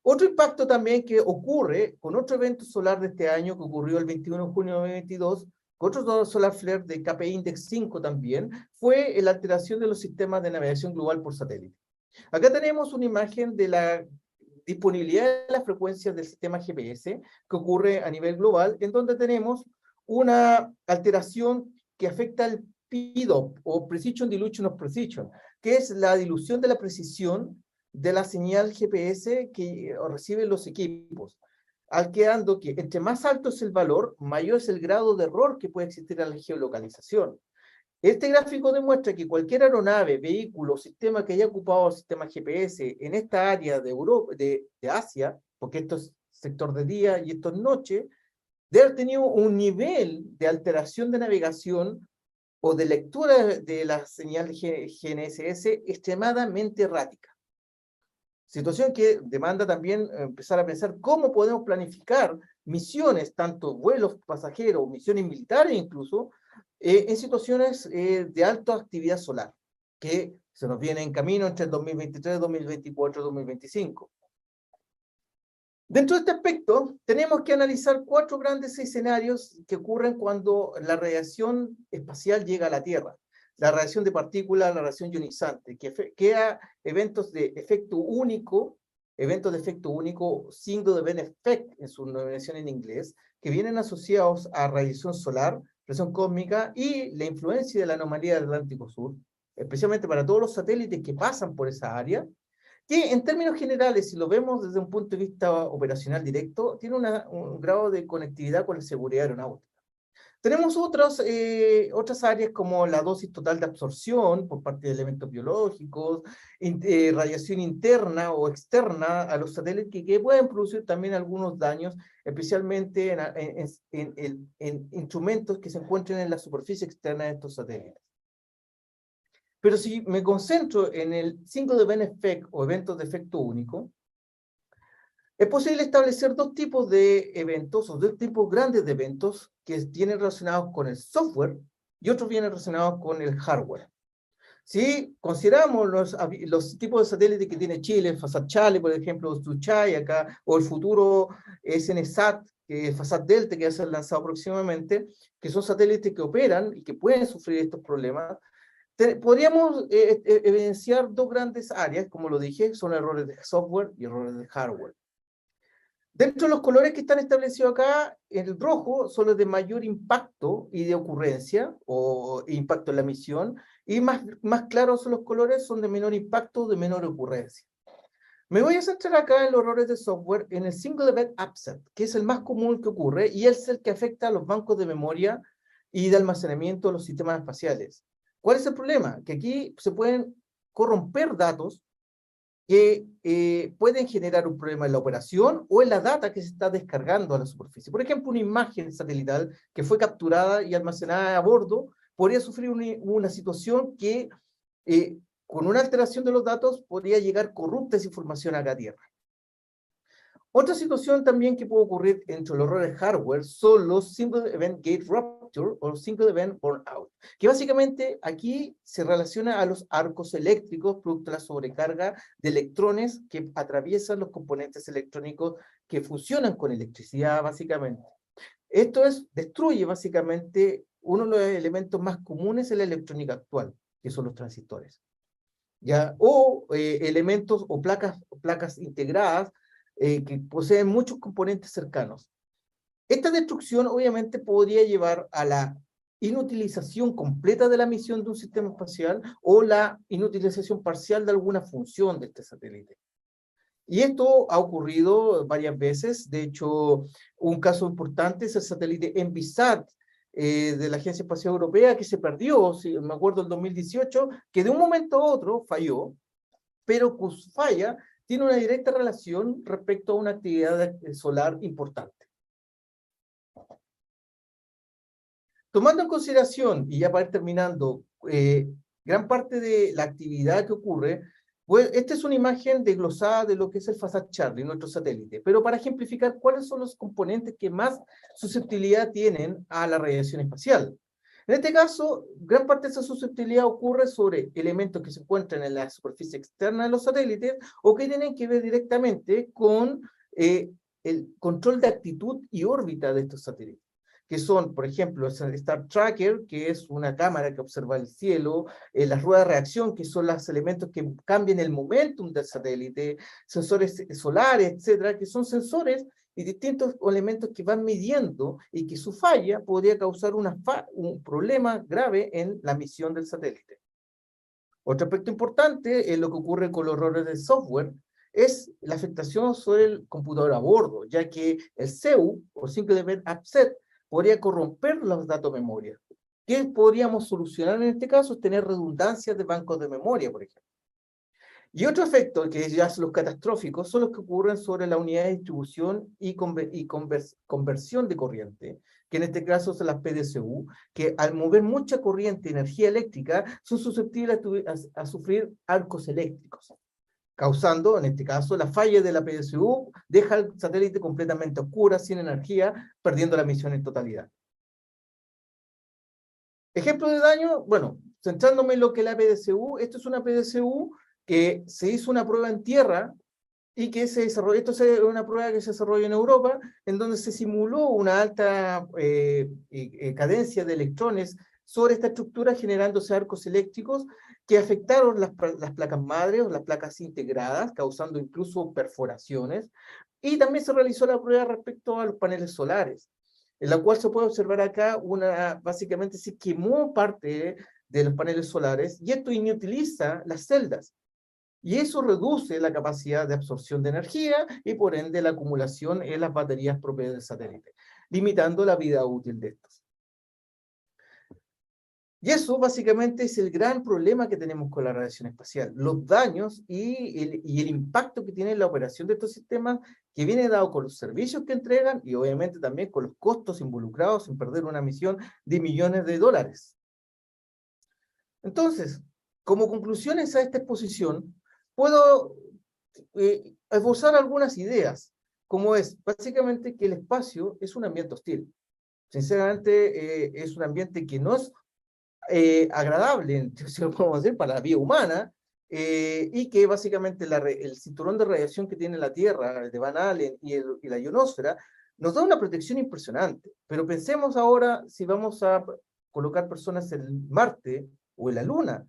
Otro impacto también que ocurre con otro evento solar de este año que ocurrió el 21 de junio de 2022, con otro solar flare de KP Index 5 también, fue la alteración de los sistemas de navegación global por satélite. Acá tenemos una imagen de disponibilidad de las frecuencias del sistema GPS que ocurre a nivel global, en donde tenemos una alteración que afecta al PDOP, o Precision Dilution of Precision, que es la dilución de la precisión de la señal GPS que reciben los equipos, al quedando que entre más alto es el valor, mayor es el grado de error que puede existir en la geolocalización. Este gráfico demuestra que cualquier aeronave, vehículo o sistema que haya ocupado el sistema GPS en esta área de Europa, de Asia, porque esto es sector de día y esto es noche, debe haber tenido un nivel de alteración de navegación o de lectura de la señal GNSS extremadamente errática. Situación que demanda también empezar a pensar cómo podemos planificar misiones, tanto vuelos pasajeros, misiones militares incluso, en situaciones de alta actividad solar, que se nos viene en camino entre el 2023, 2024 y 2025. Dentro de este aspecto, tenemos que analizar 4 grandes escenarios que ocurren cuando la radiación espacial llega a la Tierra. La radiación de partículas, la radiación ionizante, que crea eventos de efecto único, single event effect, en su denominación en inglés, que vienen asociados a radiación solar, radiación cósmica y la influencia de la anomalía del Atlántico Sur, especialmente para todos los satélites que pasan por esa área, que en términos generales, si lo vemos desde un punto de vista operacional directo, tiene un grado de conectividad con la seguridad aeronáutica. Tenemos otras áreas como la dosis total de absorción por parte de elementos biológicos, radiación interna o externa a los satélites que pueden producir también algunos daños, especialmente en instrumentos que se encuentran en la superficie externa de estos satélites. Pero si me concentro en el single event effect o eventos de efecto único, es posible establecer 2 tipos de eventos o 2 tipos grandes de eventos que vienen relacionados con el software y otros vienen relacionados con el hardware. Si consideramos los tipos de satélites que tiene Chile, Fasat-Chale, por ejemplo, Suchai acá, o el futuro SNSat, Fasat Delta, que va a ser lanzado próximamente, que son satélites que operan y que pueden sufrir estos problemas, podríamos evidenciar 2 grandes áreas, como lo dije, son errores de software y errores de hardware. Dentro de los colores que están establecidos acá, el rojo son los de mayor impacto y de ocurrencia, o impacto en la misión, y más claros son los colores, son de menor impacto, de menor ocurrencia. Me voy a centrar acá en los errores de software, en el Single Event Upset, que es el más común que ocurre, y es el que afecta a los bancos de memoria y de almacenamiento de los sistemas espaciales. ¿Cuál es el problema? Que aquí se pueden corromper datos que pueden generar un problema en la operación o en la data que se está descargando a la superficie. Por ejemplo, una imagen satelital que fue capturada y almacenada a bordo podría sufrir una situación que con una alteración de los datos podría llegar corrupta esa información a la Tierra. Otra situación también que puede ocurrir entre los errores hardware son los Single Event Gate Rupture o Single Event Burnout, que básicamente aquí se relaciona a los arcos eléctricos producto de la sobrecarga de electrones que atraviesan los componentes electrónicos que funcionan con electricidad básicamente. Esto destruye básicamente uno de los elementos más comunes en la electrónica actual, que son los transistores. ¿Ya? O elementos o placas integradas que poseen muchos componentes cercanos. Esta destrucción obviamente podría llevar a la inutilización completa de la misión de un sistema espacial o la inutilización parcial de alguna función de este satélite. Y esto ha ocurrido varias veces. De hecho, un caso importante es el satélite Envisat de la Agencia Espacial Europea, que se perdió, si me acuerdo, en 2018, que de un momento a otro falló, pero con su falla tiene una directa relación respecto a una actividad solar importante. Tomando en consideración, y ya para ir terminando, gran parte de la actividad que ocurre, pues esta es una imagen desglosada de lo que es el Fasat Charlie, nuestro satélite, pero para ejemplificar cuáles son los componentes que más susceptibilidad tienen a la radiación espacial. En este caso, gran parte de esa susceptibilidad ocurre sobre elementos que se encuentran en la superficie externa de los satélites o que tienen que ver directamente con el control de actitud y órbita de estos satélites. que son, por ejemplo, Star Tracker, que es una cámara que observa el cielo, las ruedas de reacción, que son los elementos que cambian el momentum del satélite, sensores solares, etcétera, que son sensores y distintos elementos que van midiendo y que su falla podría causar un problema grave en la misión del satélite. Otro aspecto importante es lo que ocurre con los errores de software, es la afectación sobre el computador a bordo, ya que el CEU, o Single Event Upset, podría corromper los datos de memoria. ¿Qué podríamos solucionar en este caso? Es tener redundancias de bancos de memoria, por ejemplo. Y otro efecto, que ya son los catastróficos, son los que ocurren sobre la unidad de distribución y conversión de corriente, que en este caso son las PDCU, que al mover mucha corriente, energía eléctrica, son susceptibles a sufrir arcos eléctricos, causando, en este caso, la falla de la PDCU, deja el satélite completamente oscura, sin energía, perdiendo la misión en totalidad. Ejemplo de daño, bueno, centrándome en lo que es la PDCU, esto es una PDCU que se hizo una prueba en tierra y que se desarrolló, esto es una prueba que se desarrolló en Europa, en donde se simuló una alta cadencia de electrones sobre esta estructura, generándose arcos eléctricos que afectaron las placas madres o las placas integradas, causando incluso perforaciones, y también se realizó la prueba respecto a los paneles solares, en la cual se puede observar acá, básicamente se quemó parte de los paneles solares, y esto inutiliza las celdas. Y eso reduce la capacidad de absorción de energía y por ende la acumulación en las baterías propias del satélite, limitando la vida útil de estos. Y eso básicamente es el gran problema que tenemos con la radiación espacial, los daños y el impacto que tiene la operación de estos sistemas, que viene dado con los servicios que entregan y obviamente también con los costos involucrados en perder una misión de millones de dólares. Entonces, como conclusiones a esta exposición, puedo esbozar algunas ideas, como es básicamente que el espacio es un ambiente hostil. Sinceramente, es un ambiente que no es agradable, si lo podemos decir, para la vida humana, y que básicamente el cinturón de radiación que tiene la Tierra, el de Van Allen y la ionosfera, nos da una protección impresionante. Pero pensemos ahora si vamos a colocar personas en Marte o en la Luna.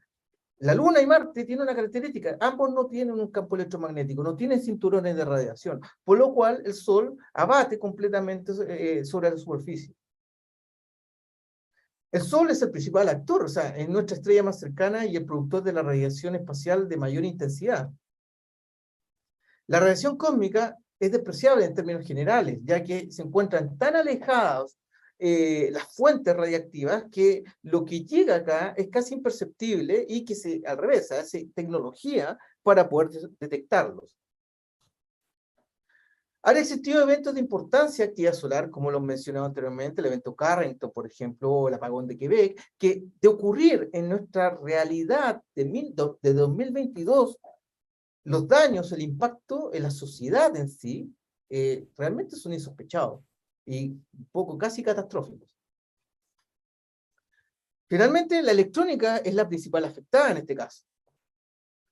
La Luna y Marte tienen una característica, ambos no tienen un campo electromagnético, no tienen cinturones de radiación, por lo cual el Sol abate completamente sobre la superficie. El Sol es el principal actor, o sea, es nuestra estrella más cercana y el productor de la radiación espacial de mayor intensidad. La radiación cósmica es despreciable en términos generales, ya que se encuentran tan alejadas las fuentes radiactivas que lo que llega acá es casi imperceptible y que al revés, se hace tecnología para poder detectarlos. Han existido eventos de importancia de actividad solar, como lo mencionaba anteriormente, el evento Carrington, por ejemplo, o el apagón de Quebec, que de ocurrir en nuestra realidad de 2022, los daños, el impacto en la sociedad en sí, realmente son insospechados y un poco casi catastróficos. Finalmente, la electrónica es la principal afectada en este caso,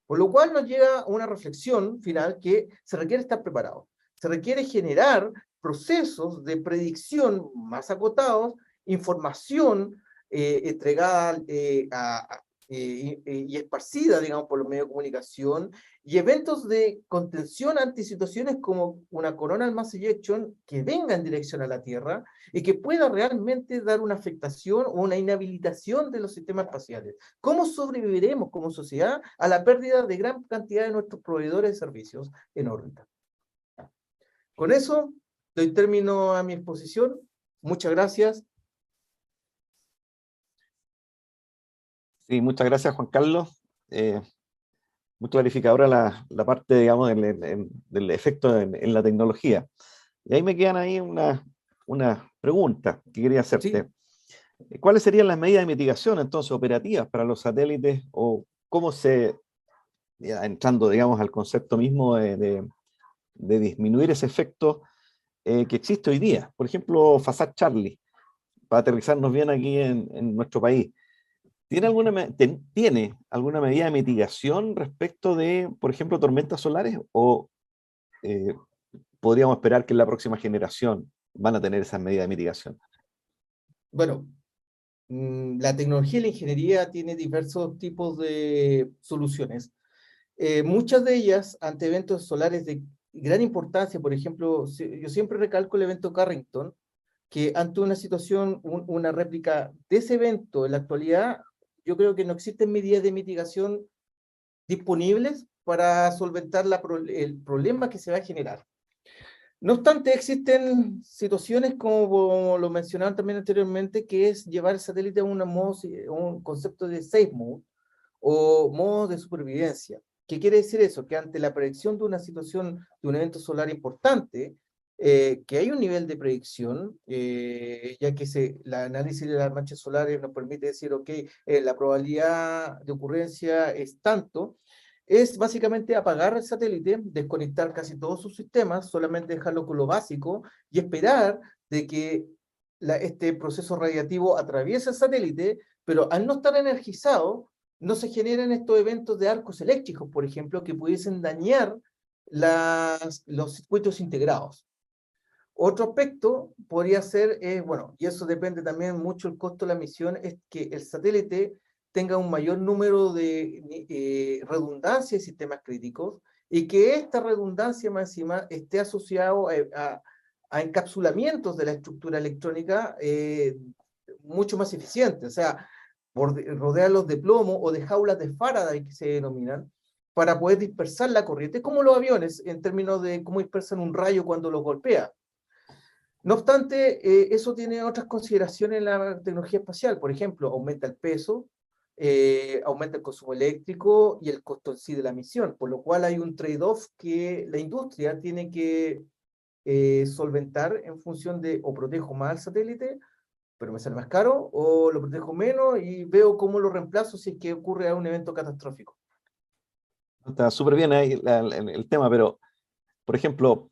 por lo cual nos llega una reflexión final que se requiere estar preparado. Se requiere generar procesos de predicción más acotados, información entregada y esparcida, digamos, por los medios de comunicación, y eventos de contención ante situaciones como una coronal mass ejection que venga en dirección a la Tierra y que pueda realmente dar una afectación o una inhabilitación de los sistemas espaciales. ¿Cómo sobreviviremos como sociedad a la pérdida de gran cantidad de nuestros proveedores de servicios en órbita? Con eso, doy término a mi exposición. Muchas gracias. Sí, muchas gracias, Juan Carlos. Muy clarificadora la parte, digamos, del efecto en la tecnología. Y ahí me quedan ahí una pregunta que quería hacerte. Sí. ¿Cuáles serían las medidas de mitigación, entonces, operativas para los satélites o cómo ya entrando, digamos, al concepto mismo de disminuir ese efecto que existe hoy día? Por ejemplo, FASAT Charlie, para aterrizarnos bien aquí en nuestro país. ¿Tiene alguna medida de mitigación respecto de, por ejemplo, tormentas solares? ¿O podríamos esperar que en la próxima generación van a tener esas medidas de mitigación? Bueno, la tecnología y la ingeniería tiene diversos tipos de soluciones. Muchas de ellas ante eventos solares de gran importancia, por ejemplo, yo siempre recalco el evento Carrington, que ante una situación, una réplica de ese evento en la actualidad, yo creo que no existen medidas de mitigación disponibles para solventar el problema que se va a generar. No obstante, existen situaciones como lo mencionaban también anteriormente, que es llevar el satélite a un concepto de safe mode o modo de supervivencia. ¿Qué quiere decir eso? Que ante la predicción de una situación, de un evento solar importante, que hay un nivel de predicción, ya que el análisis de las manchas solares nos permite decir, ok, la probabilidad de ocurrencia es tanto, es básicamente apagar el satélite, desconectar casi todos sus sistemas, solamente dejarlo con lo básico y esperar de que este proceso radiativo atraviese el satélite, pero al no estar energizado, no se generan estos eventos de arcos eléctricos, por ejemplo, que pudiesen dañar los circuitos integrados. Otro aspecto podría ser, bueno, y eso depende también mucho del costo de la misión, es que el satélite tenga un mayor número de redundancia de sistemas críticos y que esta redundancia más encima esté asociado a encapsulamientos de la estructura electrónica mucho más eficientes. O sea, rodearlos de plomo o de jaulas de Faraday que se denominan, para poder dispersar la corriente, como los aviones en términos de cómo dispersan un rayo cuando los golpea. No obstante, eso tiene otras consideraciones en la tecnología espacial. Por ejemplo, aumenta el peso, aumenta el consumo eléctrico y el costo en sí de la misión, por lo cual hay un trade-off que la industria tiene que solventar en función de o protejo más al satélite, pero me sale más caro, o lo protejo menos y veo cómo lo reemplazo si es que ocurre un evento catastrófico. Está súper bien ahí el tema, pero, por ejemplo,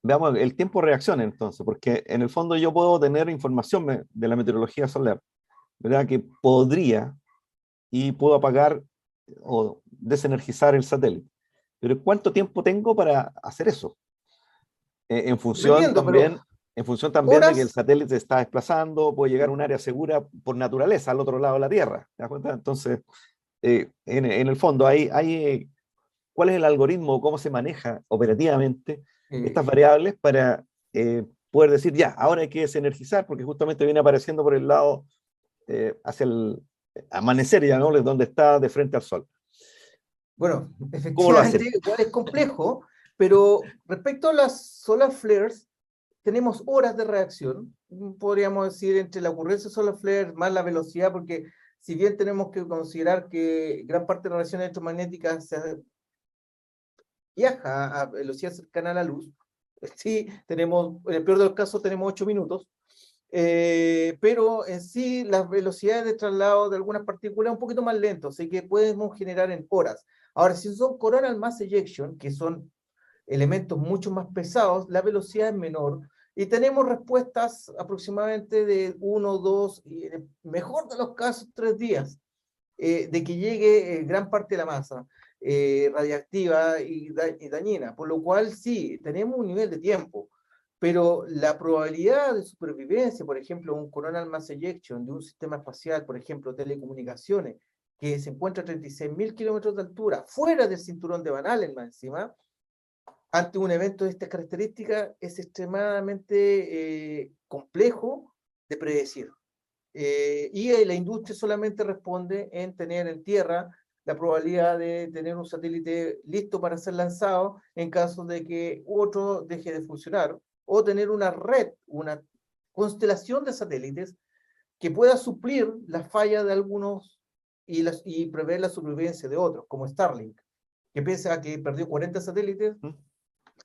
veamos el tiempo de reacción entonces, porque en el fondo yo puedo tener información de la meteorología solar, ¿verdad? Que podría y puedo apagar o desenergizar el satélite. Pero ¿cuánto tiempo tengo para hacer eso? En función Dependiendo, pero también, en función también de que el horas, satélite se está desplazando, puede llegar a un área segura por naturaleza al otro lado de la Tierra. ¿Te das cuenta? Entonces, en el fondo, ¿cuál es el algoritmo, cómo se maneja operativamente estas eh, variables para poder decir, ya, ahora hay que desenergizar, porque justamente viene apareciendo por el lado hacia el amanecer, ya, ¿no? Donde está de frente al sol. bueno, ¿Cómo lo efectivamente, hacen? igual es complejo, pero respecto a las solar flares, tenemos horas de reacción, podríamos decir, entre la ocurrencia de solar flares más la velocidad, porque si bien tenemos que considerar que gran parte de las radiaciones electromagnéticas viaja a velocidad cercana a la luz, sí, tenemos, en el peor de los casos tenemos 8 minutos, pero en sí las velocidades de traslado de algunas partículas un poquito más lentas, así que podemos generar en horas. Ahora, si son coronal mass ejection, que son elementos mucho más pesados, la velocidad es menor y tenemos respuestas aproximadamente de 1, 2, y en el mejor de los casos 3 días de que llegue gran parte de la masa radiactiva y dañina, por lo cual sí, tenemos un nivel de tiempo, pero la probabilidad de supervivencia, por ejemplo, un coronal mass ejection de un sistema espacial, por ejemplo, telecomunicaciones, que se encuentra a 36.000 kilómetros de altura, fuera del cinturón de Van Allen más encima, ante un evento de estas características es extremadamente complejo de predecir. Y la industria solamente responde en tener en tierra la probabilidad de tener un satélite listo para ser lanzado en caso de que otro deje de funcionar, o tener una red, una constelación de satélites que pueda suplir las fallas de algunos y prever la supervivencia de otros, como Starlink, que pese a que perdió 40 satélites, ¿Mm?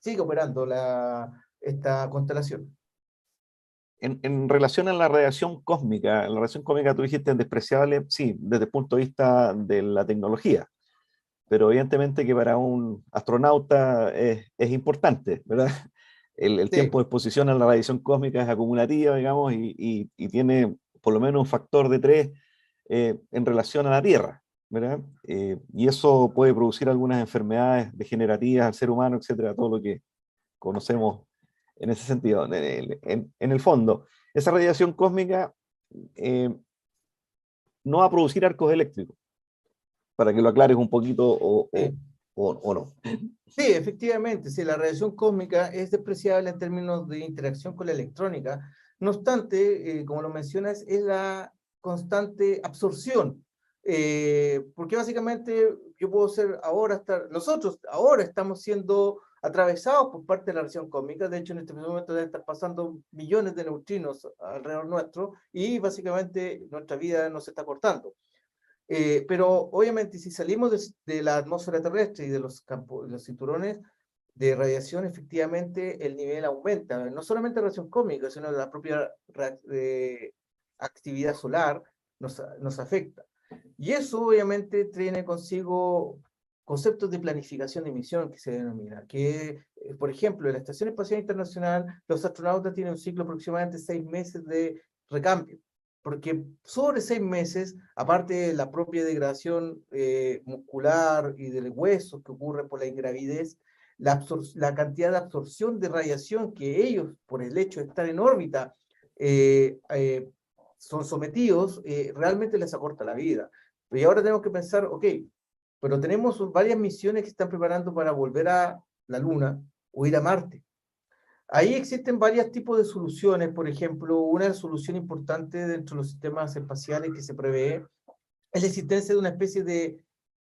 sigue operando esta constelación. En relación a la radiación cósmica tú dijiste despreciable, sí, desde el punto de vista de la tecnología, pero evidentemente que para un astronauta es importante, ¿verdad? El tiempo Sí, de exposición a la radiación cósmica es acumulativa, digamos, y tiene por lo menos un factor de 3 en relación a la Tierra, ¿verdad? Y eso puede producir algunas enfermedades degenerativas al ser humano, etcétera, todo lo que conocemos en ese sentido. En el fondo, esa radiación cósmica no va a producir arcos eléctricos, para que lo aclares un poquito Sí. o no. Sí, efectivamente, sí, la radiación cósmica es despreciable en términos de interacción con la electrónica. No obstante, como lo mencionas, es la constante absorción. Porque básicamente yo puedo ser nosotros ahora estamos siendo atravesados por parte de la radiación cósmica. De hecho, en este momento deben estar pasando millones de neutrinos alrededor nuestro y básicamente nuestra vida nos está cortando. Pero obviamente si salimos de la atmósfera terrestre y de los campos, los cinturones de radiación, efectivamente el nivel aumenta, no solamente radiación cósmica, sino la propia actividad solar nos afecta. Y eso obviamente tiene consigo conceptos de planificación de misión que se denomina, que por ejemplo en la Estación Espacial Internacional los astronautas tienen un ciclo aproximadamente 6 meses de recambio, porque sobre 6 meses, aparte de la propia degradación muscular y del hueso que ocurre por la ingravidez, la cantidad de absorción de radiación que ellos, por el hecho de estar en órbita, son sometidos, realmente les acorta la vida. Y ahora tenemos que pensar, ok, pero tenemos varias misiones que están preparando para volver a la Luna o ir a Marte. Ahí existen varios tipos de soluciones. Por ejemplo, una solución importante dentro de los sistemas espaciales que se prevé es la existencia de una especie de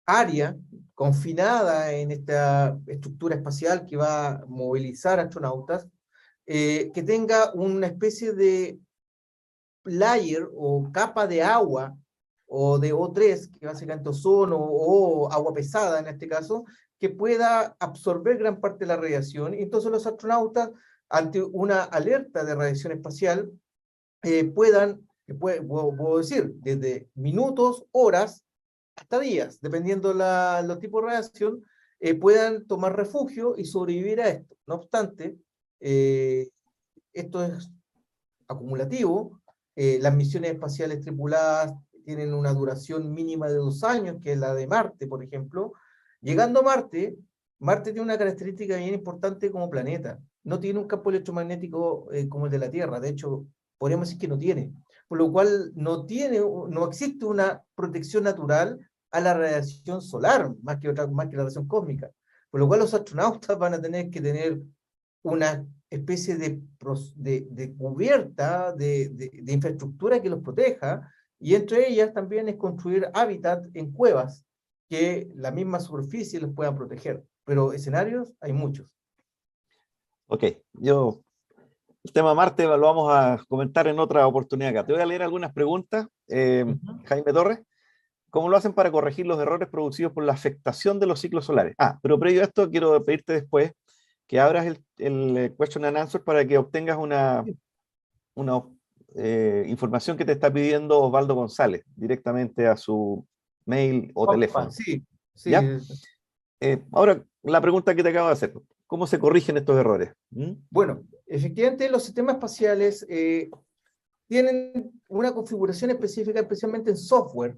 área confinada en esta estructura espacial que va a movilizar astronautas, que tenga una especie de layer o capa de agua o de O3, que básicamente ozono o agua pesada en este caso, que pueda absorber gran parte de la radiación. Y entonces los astronautas, ante una alerta de radiación espacial, puedo decir, desde minutos, horas, hasta días, dependiendo los tipos de radiación, puedan tomar refugio y sobrevivir a esto. No obstante, esto es acumulativo. Las misiones espaciales tripuladas tienen una duración mínima de 2 años, que es la de Marte, por ejemplo. Llegando a Marte, Marte tiene una característica bien importante como planeta. No tiene un campo electromagnético como el de la Tierra. De hecho, podríamos decir que no tiene. Por lo cual no existe una protección natural a la radiación solar, más que la radiación cósmica. Por lo cual los astronautas van a tener que tener una especie de cubierta, de infraestructura que los proteja, y entre ellas también es construir hábitat en cuevas que la misma superficie los pueda proteger. Pero escenarios hay muchos. Ok, el tema Marte lo vamos a comentar en otra oportunidad acá. Te voy a leer algunas preguntas. Jaime Torres, ¿cómo lo hacen para corregir los errores producidos por la afectación de los ciclos solares? Pero previo a esto, quiero pedirte después que abras el question and answer para que obtengas una información que te está pidiendo Osvaldo González directamente a su mail o teléfono. Sí, sí. ¿Ya? Ahora, la pregunta que te acabo de hacer, ¿cómo se corrigen estos errores? Bueno, efectivamente los sistemas espaciales tienen una configuración específica, especialmente en software,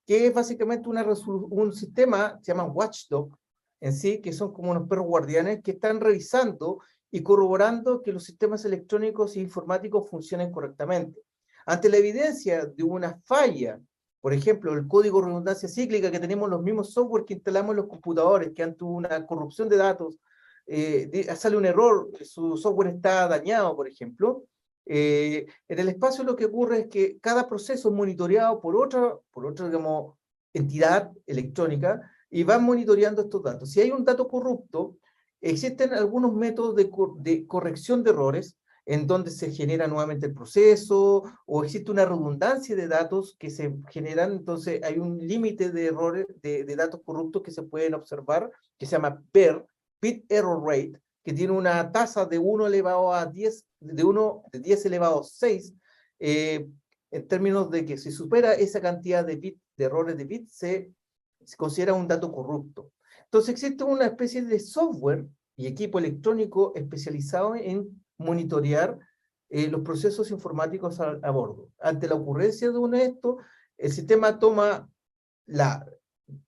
que es básicamente un sistema, se llama Watchdog, en sí, que son como unos perros guardianes que están revisando y corroborando que los sistemas electrónicos e informáticos funcionen correctamente. Ante la evidencia de una falla, por ejemplo, el código de redundancia cíclica que tenemos los mismos software que instalamos en los computadores, que ante una corrupción de datos sale un error, su software está dañado, por ejemplo, en el espacio lo que ocurre es que cada proceso es monitoreado por otra digamos, entidad electrónica y van monitoreando estos datos. Si hay un dato corrupto, existen algunos métodos de corrección de errores en donde se genera nuevamente el proceso o existe una redundancia de datos que se generan, entonces hay un límite de errores, de datos corruptos que se pueden observar, que se llama PER, Bit Error Rate, que tiene una tasa de 1 elevado a 10, de 10 elevado a 6, en términos de que si supera esa cantidad de errores de bits, se considera un dato corrupto. Entonces existe una especie de software y equipo electrónico especializado en monitorear los procesos informáticos a bordo. Ante la ocurrencia de uno de estos, el sistema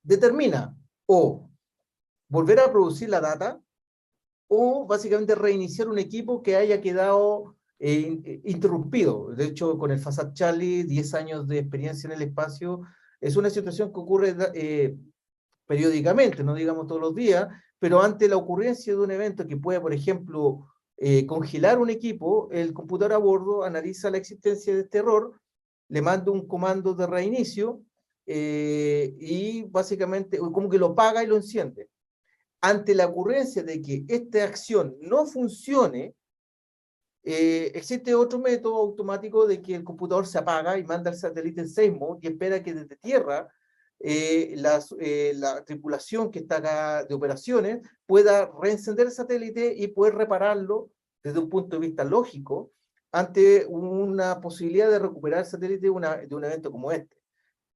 determina o volver a producir la data o básicamente reiniciar un equipo que haya quedado interrumpido. De hecho, con el Fasad Charlie, 10 años de experiencia en el espacio, es una situación que ocurre periódicamente, no digamos todos los días, pero ante la ocurrencia de un evento que puede, por ejemplo, congelar un equipo, el computador a bordo analiza la existencia de este error, le manda un comando de reinicio y básicamente como que lo apaga y lo enciende. Ante la ocurrencia de que esta acción no funcione, existe otro método automático de que el computador se apaga y manda el satélite en safe mode y espera que desde tierra la tripulación que está acá de operaciones pueda reencender el satélite y poder repararlo desde un punto de vista lógico ante una posibilidad de recuperar el satélite de un evento como este.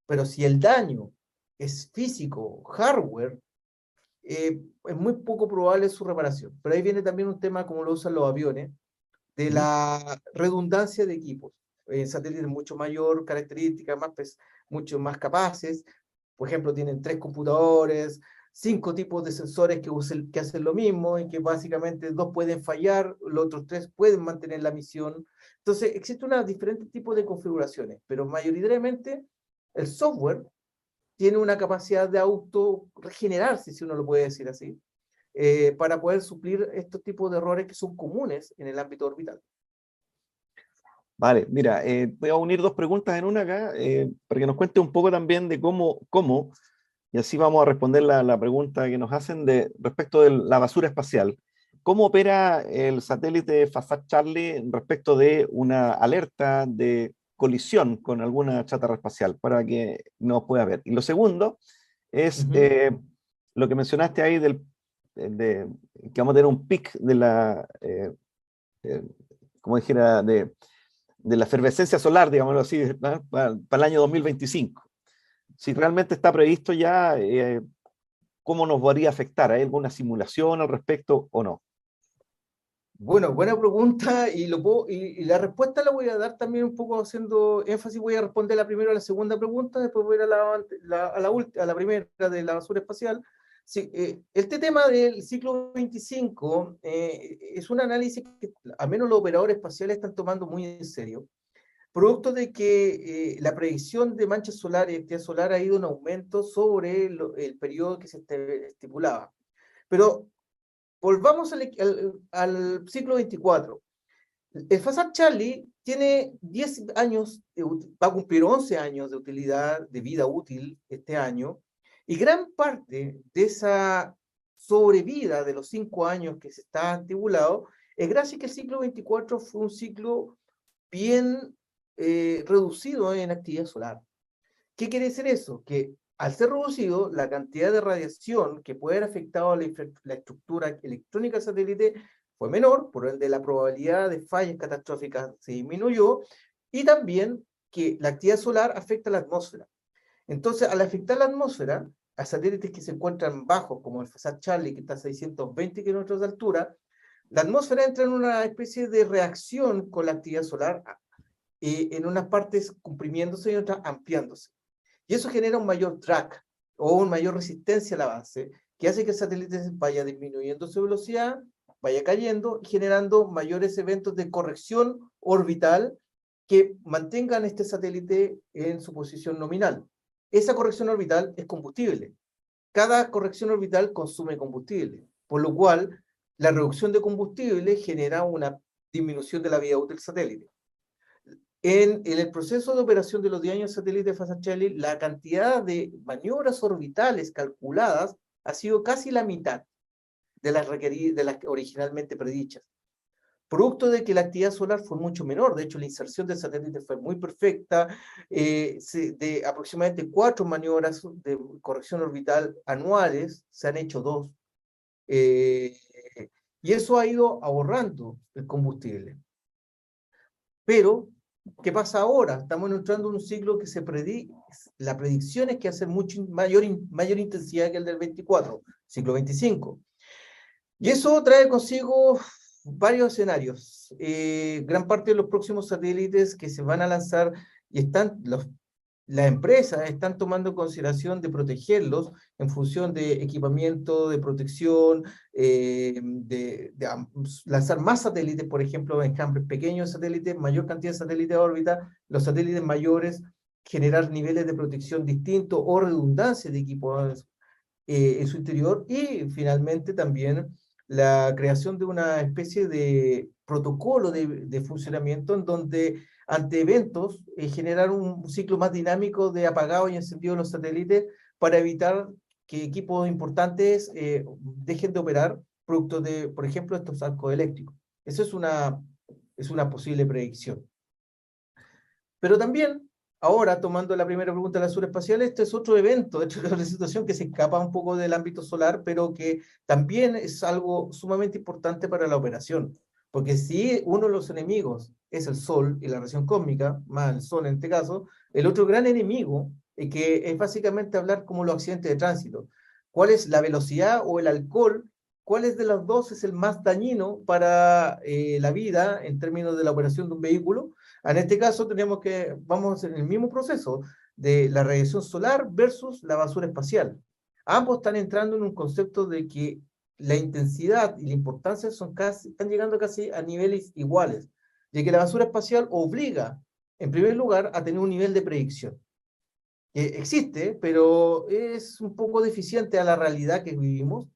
Pero si el daño es físico, hardware, es muy poco probable su reparación. Pero ahí viene también un tema como lo usan los aviones, de la redundancia de equipos. Satélites mucho mayor características, mucho más capaces. Por ejemplo, tienen 3 computadores, 5 tipos de sensores que hacen lo mismo y que básicamente 2 pueden fallar, los otros 3 pueden mantener la misión. Entonces, existe un diferente tipo de configuraciones, pero mayoritariamente el software tiene una capacidad de auto-regenerarse, si uno lo puede decir así, para poder suplir estos tipos de errores que son comunes en el ámbito orbital. Vale, mira, voy a unir dos preguntas en una acá, para que nos cuente un poco también de cómo, y así vamos a responder la pregunta que nos hacen respecto de la basura espacial. ¿Cómo opera el satélite Fasad Charlie respecto de una alerta de colisión con alguna chatarra espacial para que nos pueda ver? Y lo segundo es lo que mencionaste ahí que vamos a tener un pic de como dijera, de la efervescencia solar, digámoslo así, ¿no? para el año 2025. Si realmente está previsto ya, ¿cómo nos podría afectar? ¿Hay alguna simulación al respecto o no? Bueno, buena pregunta y la respuesta la voy a dar también un poco haciendo énfasis. Voy a responder la primera a la segunda pregunta, después voy a ir a la primera de la basura espacial. Sí, este tema del ciclo 25 es un análisis que al menos los operadores espaciales están tomando muy en serio, producto de que la predicción de manchas solares y actividad solar ha ido en aumento sobre el periodo que se estipulaba. Pero volvamos al ciclo 24. El Fasad Charlie tiene 10 años, va a cumplir 11 años de utilidad, de vida útil este año, y gran parte de esa sobrevida de los 5 años que se está estipulado es gracias a que el ciclo 24 fue un ciclo bien reducido en actividad solar. ¿Qué quiere decir eso? Que al ser reducido, la cantidad de radiación que puede haber afectado a la estructura electrónica del satélite fue menor, por ende la probabilidad de fallas catastróficas se disminuyó, y también que la actividad solar afecta a la atmósfera. Entonces, al afectar la atmósfera, a satélites que se encuentran bajos, como el Fasad Charlie, que está a 620 kilómetros de altura, la atmósfera entra en una especie de reacción con la actividad solar, en unas partes comprimiéndose y en otras ampliándose. Y eso genera un mayor drag o una mayor resistencia al avance, que hace que el satélite vaya disminuyendo su velocidad, vaya cayendo y generando mayores eventos de corrección orbital que mantengan este satélite en su posición nominal. Esa corrección orbital es combustible. Cada corrección orbital consume combustible, por lo cual la reducción de combustible genera una disminución de la vida útil del satélite. En el proceso de operación de los 10 años satélite Fasad Charlie, la cantidad de maniobras orbitales calculadas ha sido casi la mitad de las originalmente predichas. Producto de que la actividad solar fue mucho menor. De hecho, la inserción del satélite fue muy perfecta. De aproximadamente 4 maniobras de corrección orbital anuales, se han hecho 2. Y eso ha ido ahorrando el combustible. Pero ¿qué pasa ahora? Estamos entrando en un ciclo que la predicción es que va a ser mayor intensidad que el del 24, ciclo 25. Y eso trae consigo varios escenarios. Gran parte de los próximos satélites que se van a lanzar y están las empresas están tomando en consideración de protegerlos en función de equipamiento, de protección, lanzar más satélites, por ejemplo, enjambres pequeños de satélites, mayor cantidad de satélites a órbita, los satélites mayores, generar niveles de protección distintos o redundancia de equipos en su interior, y finalmente también la creación de una especie de protocolo de funcionamiento en donde ante eventos generar un ciclo más dinámico de apagado y encendido de los satélites para evitar que equipos importantes dejen de operar producto de, por ejemplo, estos arcos eléctricos. Eso es una posible predicción. Pero también, ahora, tomando la primera pregunta de la espacial, este es otro evento, es otra situación que se escapa un poco del ámbito solar, pero que también es algo sumamente importante para la operación. Porque si uno de los enemigos es el Sol y la radiación cósmica, más el Sol en este caso, el otro gran enemigo, que es básicamente hablar como los accidentes de tránsito. ¿Cuál es la velocidad o el alcohol? ¿Cuál es de los dos es el más dañino para la vida en términos de la operación de un vehículo? En este caso tenemos que, vamos en el mismo proceso de la radiación solar versus la basura espacial. Ambos están entrando en un concepto de que la intensidad y la importancia están llegando casi a niveles iguales, ya que la basura espacial obliga, en primer lugar, a tener un nivel de predicción, que existe, pero es un poco deficiente a la realidad que vivimos.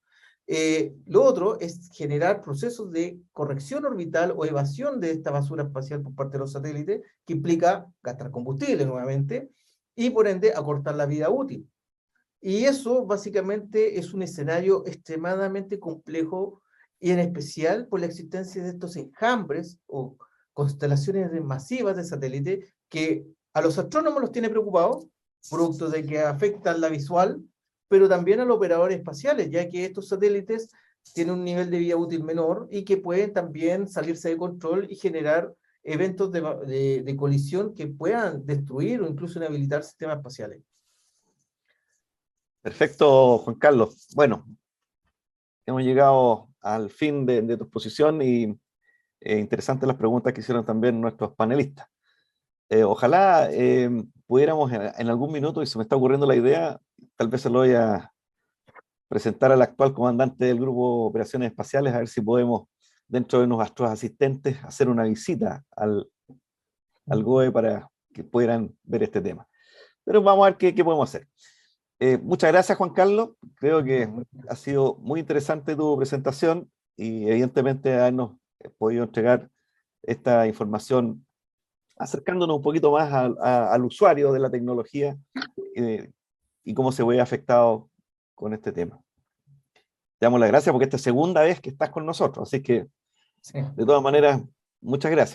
Lo otro es generar procesos de corrección orbital o evasión de esta basura espacial por parte de los satélites, que implica gastar combustible nuevamente y por ende acortar la vida útil. Y eso básicamente es un escenario extremadamente complejo, y en especial por la existencia de estos enjambres o constelaciones masivas de satélites que a los astrónomos los tiene preocupados, producto de que afectan la visual, pero también a los operadores espaciales, ya que estos satélites tienen un nivel de vida útil menor y que pueden también salirse de control y generar eventos de colisión que puedan destruir o incluso inhabilitar sistemas espaciales. Perfecto, Juan Carlos. Bueno, hemos llegado al fin de tu exposición y interesantes las preguntas que hicieron también nuestros panelistas. Ojalá pudiéramos en algún minuto, y se me está ocurriendo la idea, tal vez se lo voy a presentar al actual comandante del Grupo de Operaciones Espaciales, a ver si podemos, dentro de nuestros asistentes, hacer una visita al GOE para que puedan ver este tema. Pero vamos a ver qué podemos hacer. Muchas gracias, Juan Carlos. Creo que ha sido muy interesante tu presentación y evidentemente habernos podido entregar esta información acercándonos un poquito más al usuario de la tecnología y cómo se ve afectado con este tema. Te damos las gracias porque esta es la segunda vez que estás con nosotros, así que de todas maneras, muchas gracias.